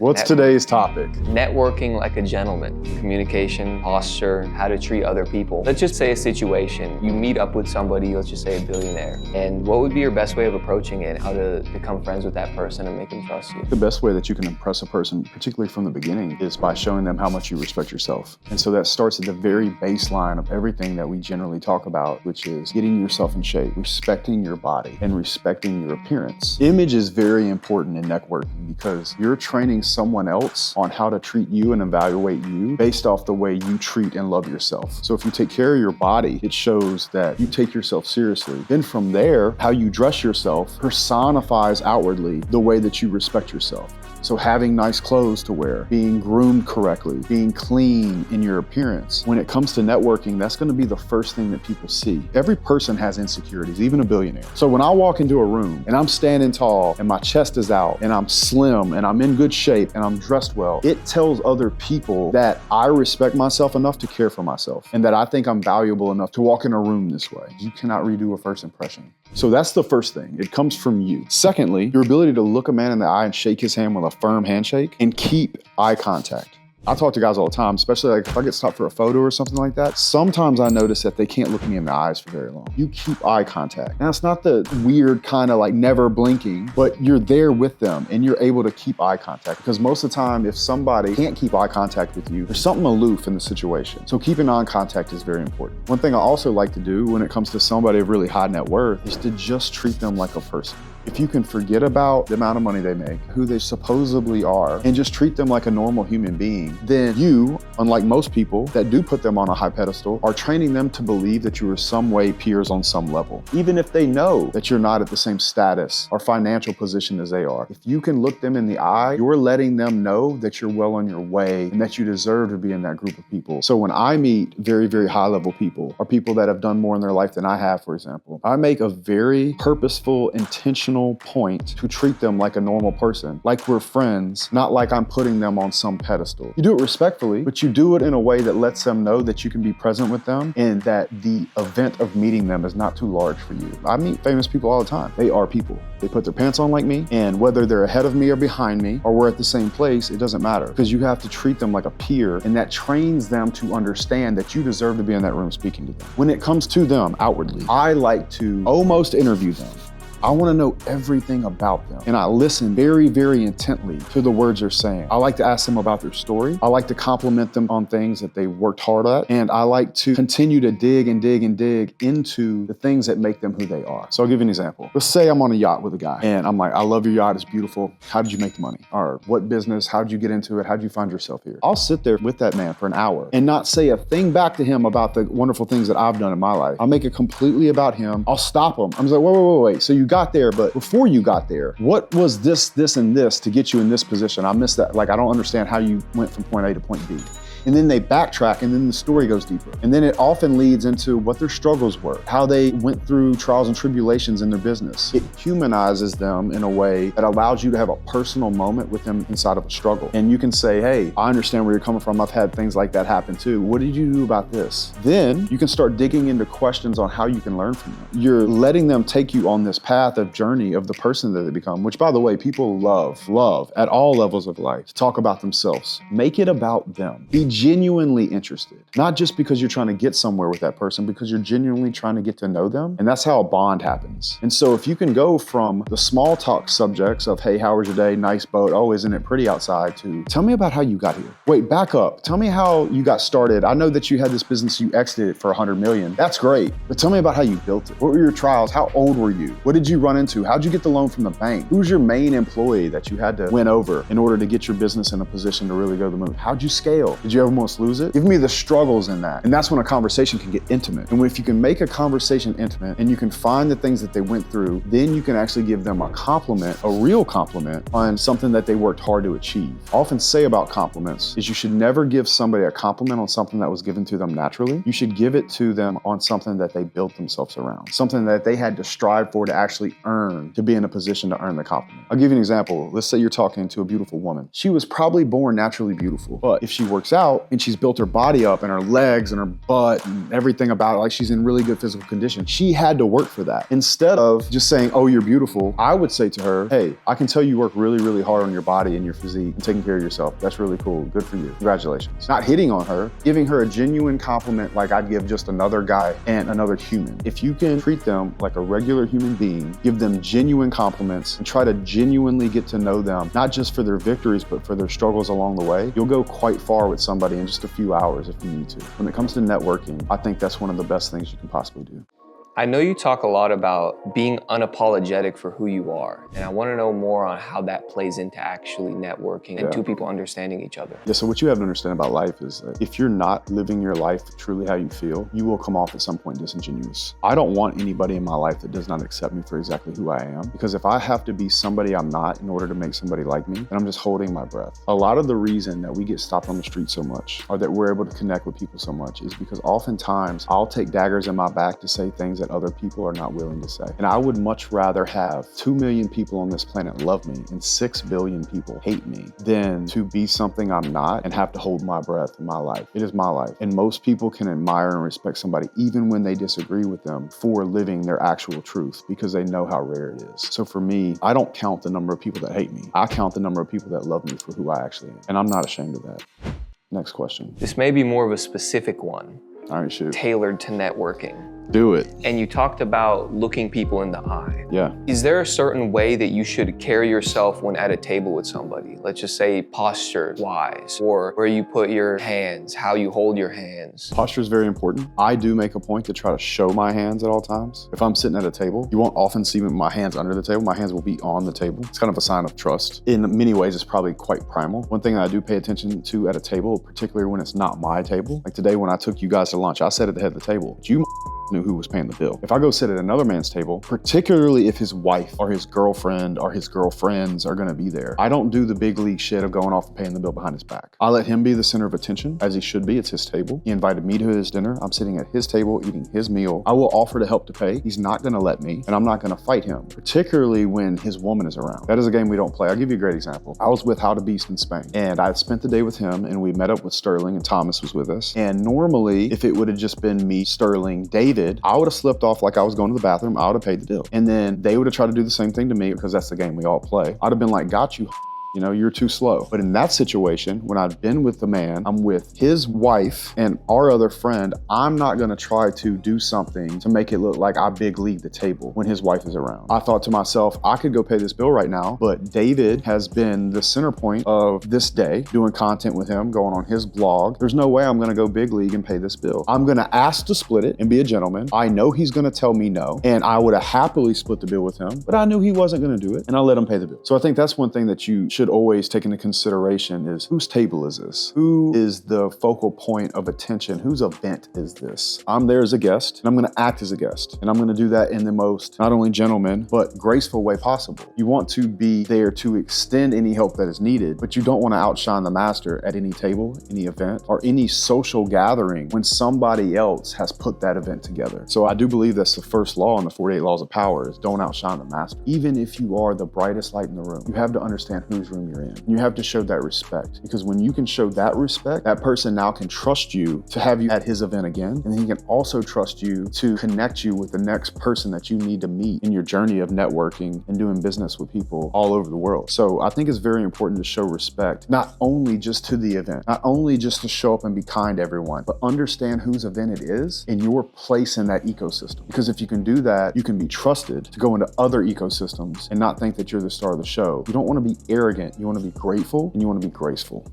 What's today's topic? Networking like a gentleman. Communication, posture, how to treat other people. Let's just say a situation. You meet up with somebody, let's just say a billionaire. And what would be your best way of approaching it? How to become friends with that person and make them trust you? The best way that you can impress a person, particularly from the beginning, is by showing them how much you respect yourself. And so that starts at the very baseline of everything that we generally talk about, which is getting yourself in shape, respecting your body, and respecting your appearance. Image is very important in networking because you're training someone else on how to treat you and evaluate you based off the way you treat and love yourself. So if you take care of your body, it shows that you take yourself seriously. Then from there, how you dress yourself personifies outwardly the way that you respect yourself. So having nice clothes to wear, being groomed correctly, being clean in your appearance. When it comes to networking, that's gonna be the first thing that people see. Every person has insecurities, even a billionaire. So when I walk into a room and I'm standing tall and my chest is out and I'm slim and I'm in good shape and I'm dressed well, it tells other people that I respect myself enough to care for myself and that I think I'm valuable enough to walk in a room this way. You cannot redo a first impression. So that's the first thing. It comes from you. Secondly, your ability to look a man in the eye and shake his hand with a firm handshake and keep eye contact. I talk to guys all the time, especially like if I get stopped for a photo or something like that. Sometimes I notice that they can't look me in the eyes for very long. You keep eye contact. Now it's not the weird kind of like never blinking, but you're there with them and you're able to keep eye contact because most of the time, if somebody can't keep eye contact with you, there's something aloof in the situation. So keeping eye contact is very important. One thing I also like to do when it comes to somebody of really high net worth is to just treat them like a person. If you can forget about the amount of money they make, who they supposedly are, and just treat them like a normal human being, then you, unlike most people that do put them on a high pedestal, are training them to believe that you are some way peers on some level. Even if they know that you're not at the same status or financial position as they are. If you can look them in the eye, you're letting them know that you're well on your way and that you deserve to be in that group of people. So when I meet very, very high level people or people that have done more in their life than I have, for example, I make a very purposeful, intentional point to treat them like a normal person, like we're friends, not like I'm putting them on some pedestal. You do it respectfully, but you do it in a way that lets them know that you can be present with them and that the event of meeting them is not too large for you. I meet famous people all the time. They are people. They put their pants on like me, and whether they're ahead of me or behind me, or we're at the same place, it doesn't matter because you have to treat them like a peer, and that trains them to understand that you deserve to be in that room speaking to them. When it comes to them outwardly, I like to almost interview them. I want to know everything about them. And I listen very, very intently to the words they're saying. I like to ask them about their story. I like to compliment them on things that they worked hard at. And I like to continue to dig and dig and dig into the things that make them who they are. So I'll give you an example. Let's say I'm on a yacht with a guy and I'm like, I love your yacht, it's beautiful. How did you make the money? Or what business? How did you get into it? How did you find yourself here? I'll sit there with that man for an hour and not say a thing back to him about the wonderful things that I've done in my life. I'll make it completely about him. I'll stop him. I'm just like, wait. So you got there, but before you got there, what was this, and this to get you in this position? I missed that. Like, I don't understand how you went from point A to point B. And then they backtrack and then the story goes deeper. And then it often leads into what their struggles were, how they went through trials and tribulations in their business. It humanizes them in a way that allows you to have a personal moment with them inside of a struggle. And you can say, hey, I understand where you're coming from. I've had things like that happen too. What did you do about this? Then you can start digging into questions on how you can learn from them. You're letting them take you on this path of journey of the person that they become, which by the way, people love at all levels of life to talk about themselves. Make it about them. Be genuinely interested, not just because you're trying to get somewhere with that person, because you're genuinely trying to get to know them. And that's how a bond happens. And so if you can go from the small talk subjects of, hey, how was your day? Nice boat. Oh, isn't it pretty outside? To tell me about how you got here. Wait, back up. Tell me how you got started. I know that you had this business, you exited it for 100 million. That's great. But tell me about how you built it. What were your trials? How old were you? What did you run into? How'd you get the loan from the bank? Who's your main employee that you had to win over in order to get your business in a position to really go to the moon? How'd you scale? Did you almost lose it? Give me the struggles in that. And that's when a conversation can get intimate. And if you can make a conversation intimate and you can find the things that they went through, then you can actually give them a compliment, a real compliment on something that they worked hard to achieve. I often say about compliments is you should never give somebody a compliment on something that was given to them naturally. You should give it to them on something that they built themselves around, something that they had to strive for to actually earn, to be in a position to earn the compliment. I'll give you an example. Let's say you're talking to a beautiful woman. She was probably born naturally beautiful, but if she works out, out and she's built her body up and her legs and her butt and everything about it, like she's in really good physical condition. She had to work for that. Instead of just saying, oh, you're beautiful, I would say to her, hey, I can tell you work really, really hard on your body and your physique and taking care of yourself. That's really cool. Good for you. Congratulations. Not hitting on her, giving her a genuine compliment like I'd give just another guy and another human. If you can treat them like a regular human being, give them genuine compliments and try to genuinely get to know them, not just for their victories, but for their struggles along the way, you'll go quite far with somebody in just a few hours if you need to. When it comes to networking, I think that's one of the best things you can possibly do. I know you talk a lot about being unapologetic for who you are, and I want to know more on how that plays into actually networking and two people understanding each other. Yeah, so what you have to understand about life is that if you're not living your life truly how you feel, you will come off at some point disingenuous. I don't want anybody in my life that does not accept me for exactly who I am, because if I have to be somebody I'm not in order to make somebody like me, then I'm just holding my breath. A lot of the reason that we get stopped on the street so much, or that we're able to connect with people so much, is because oftentimes I'll take daggers in my back to say things that other people are not willing to say. And I would much rather have 2 million people on this planet love me and 6 billion people hate me than to be something I'm not and have to hold my breath in my life. It is my life. And most people can admire and respect somebody even when they disagree with them for living their actual truth, because they know how rare it is. So for me, I don't count the number of people that hate me. I count the number of people that love me for who I actually am. And I'm not ashamed of that. Next question. This may be more of a specific one. All right, shoot. Tailored to networking. Do it. And you talked about looking people in the eye. Yeah. Is there a certain way that you should carry yourself when at a table with somebody? Let's just say posture-wise, or where you put your hands, how you hold your hands. Posture is very important. I do make a point to try to show my hands at all times. If I'm sitting at a table, you won't often see my hands under the table. My hands will be on the table. It's kind of a sign of trust. In many ways, it's probably quite primal. One thing I do pay attention to at a table, particularly when it's not my table, like today when I took you guys to lunch, I sat at the head of the table. But you knew who was paying the bill. If I go sit at another man's table, particularly if his wife or his girlfriend or his girlfriends are gonna be there, I don't do the big league shit of going off and paying the bill behind his back. I let him be the center of attention, as he should be. It's his table. He invited me to his dinner. I'm sitting at his table eating his meal. I will offer to help to pay. He's not gonna let me, and I'm not gonna fight him, particularly when his woman is around. That is a game we don't play. I'll give you a great example. I was with How to Beast in Spain, and I spent the day with him, and we met up with Sterling, and Thomas was with us. And normally, if it would have just been me, Sterling, David, I would have slipped off like I was going to the bathroom. I would have paid the bill. And then they would have tried to do the same thing to me, because that's the game we all play. I'd have been like, got you. You know, you're too slow. But in that situation, when I've been with the man, I'm with his wife and our other friend, I'm not gonna try to do something to make it look like I big league the table when his wife is around. I thought to myself, I could go pay this bill right now, but David has been the center point of this day, doing content with him, going on his blog. There's no way I'm gonna go big league and pay this bill. I'm gonna ask to split it and be a gentleman. I know he's gonna tell me no, and I would have happily split the bill with him, but I knew he wasn't gonna do it, and I let him pay the bill. So I think that's one thing that you should always take into consideration is, whose table is this? Who is the focal point of attention? Whose event is this? I'm there as a guest, and I'm gonna act as a guest. And I'm gonna do that in the most, not only gentleman, but graceful way possible. You want to be there to extend any help that is needed, but you don't wanna outshine the master at any table, any event, or any social gathering when somebody else has put that event together. So I do believe that's the first law in the 48 Laws of Power, is don't outshine the master. Even if you are the brightest light in the room, you have to understand whose room you're in. You have to show that respect, because when you can show that respect, that person now can trust you to have you at his event again. And he can also trust you to connect you with the next person that you need to meet in your journey of networking and doing business with people all over the world. So I think it's very important to show respect, not only just to the event, not only just to show up and be kind to everyone, but understand whose event it is and your place in that ecosystem. Because if you can do that, you can be trusted to go into other ecosystems and not think that you're the star of the show. You don't want to be arrogant. You want to be grateful, and you want to be graceful.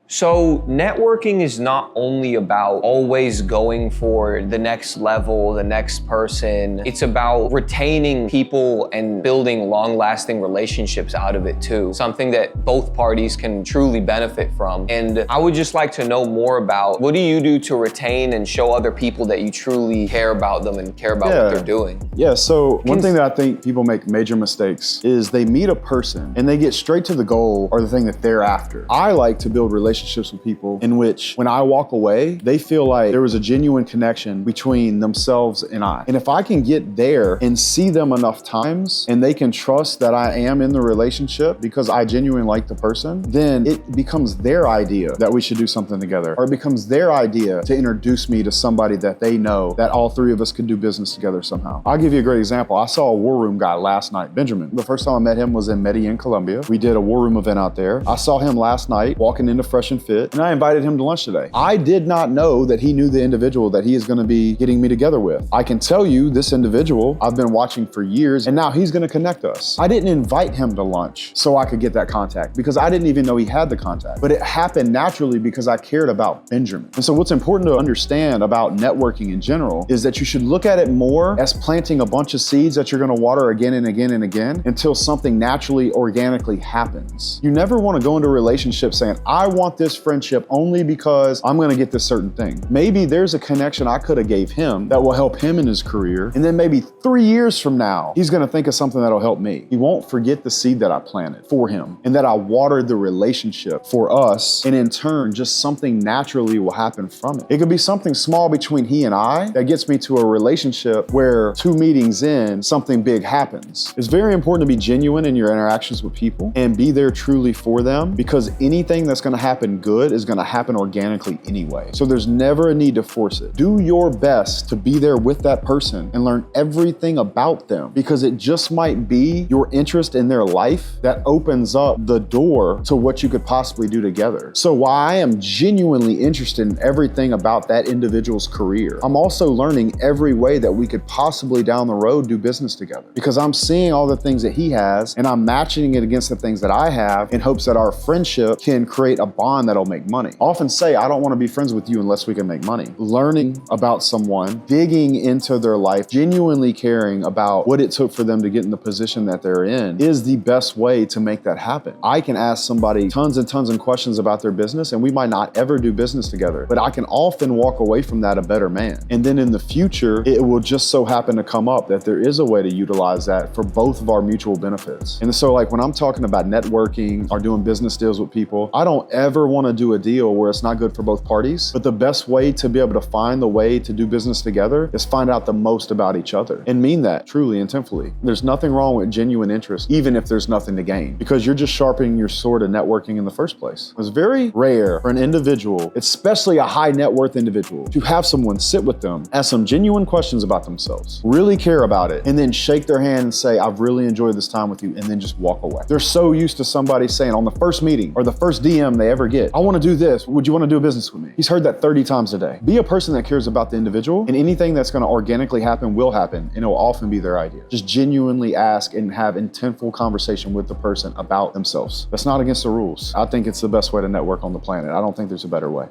So networking is not only about always going for the next level, the next person. It's about retaining people and building long-lasting relationships out of it too. Something that both parties can truly benefit from. And I would just like to know more about, what do you do to retain and show other people that you truly care about them and care about what they're doing? Yeah, so one thing that I think people make major mistakes is they meet a person and they get straight to the goal or the thing that they're after. I like to build relationships relationships with people in which when I walk away, they feel like there was a genuine connection between themselves and I. And if I can get there and see them enough times and they can trust that I am in the relationship because I genuinely like the person, then it becomes their idea that we should do something together, or it becomes their idea to introduce me to somebody that they know that all three of us could do business together somehow. I'll give you a great example. I saw a War Room guy last night, Benjamin. The first time I met him was in Medellin, Colombia. We did a War Room event out there. I saw him last night walking into Fresh and Fit, and I invited him to lunch today. I did not know that he knew the individual that he is going to be getting me together with. I can tell you this individual I've been watching for years, and now he's going to connect us. I didn't invite him to lunch so I could get that contact because I didn't even know he had the contact, but it happened naturally because I cared about Benjamin. And so what's important to understand about networking in general is that you should look at it more as planting a bunch of seeds that you're going to water again and again and again until something naturally, organically happens. You never want to go into a relationship saying, I want this friendship only because I'm going to get this certain thing. Maybe there's a connection I could have gave him that will help him in his career. And then maybe 3 years from now, he's going to think of something that'll help me. He won't forget the seed that I planted for him and that I watered the relationship for us. And in turn, just something naturally will happen from it. It could be something small between he and I that gets me to a relationship where 2 meetings in, something big happens. It's very important to be genuine in your interactions with people and be there truly for them, because anything that's going to happen good is going to happen organically anyway. So there's never a need to force it. Do your best to be there with that person and learn everything about them, because it just might be your interest in their life that opens up the door to what you could possibly do together. So while I am genuinely interested in everything about that individual's career, I'm also learning every way that we could possibly down the road do business together, because I'm seeing all the things that he has and I'm matching it against the things that I have in hopes that our friendship can create a bond that'll make money. I often say, I don't want to be friends with you unless we can make money. Learning about someone, digging into their life, genuinely caring about what it took for them to get in the position that they're in is the best way to make that happen. I can ask somebody tons and tons of questions about their business and we might not ever do business together, but I can often walk away from that a better man. And then in the future, it will just so happen to come up that there is a way to utilize that for both of our mutual benefits. And so like when I'm talking about networking or doing business deals with people, I don't ever want to do a deal where it's not good for both parties, but the best way to be able to find the way to do business together is find out the most about each other and mean that truly, intentfully. There's nothing wrong with genuine interest, even if there's nothing to gain, because you're just sharpening your sword of networking in the first place. It's very rare for an individual, especially a high net worth individual, to have someone sit with them, ask some genuine questions about themselves, really care about it, and then shake their hand and say, I've really enjoyed this time with you, and then just walk away. They're so used to somebody saying on the first meeting or the first DM they ever get, I want to do this. Would you want to do business with me? He's heard that 30 times a day. Be a person that cares about the individual, and anything that's going to organically happen will happen, and it will often be their idea. Just genuinely ask and have intentful conversation with the person about themselves. That's not against the rules. I think it's the best way to network on the planet. I don't think there's a better way.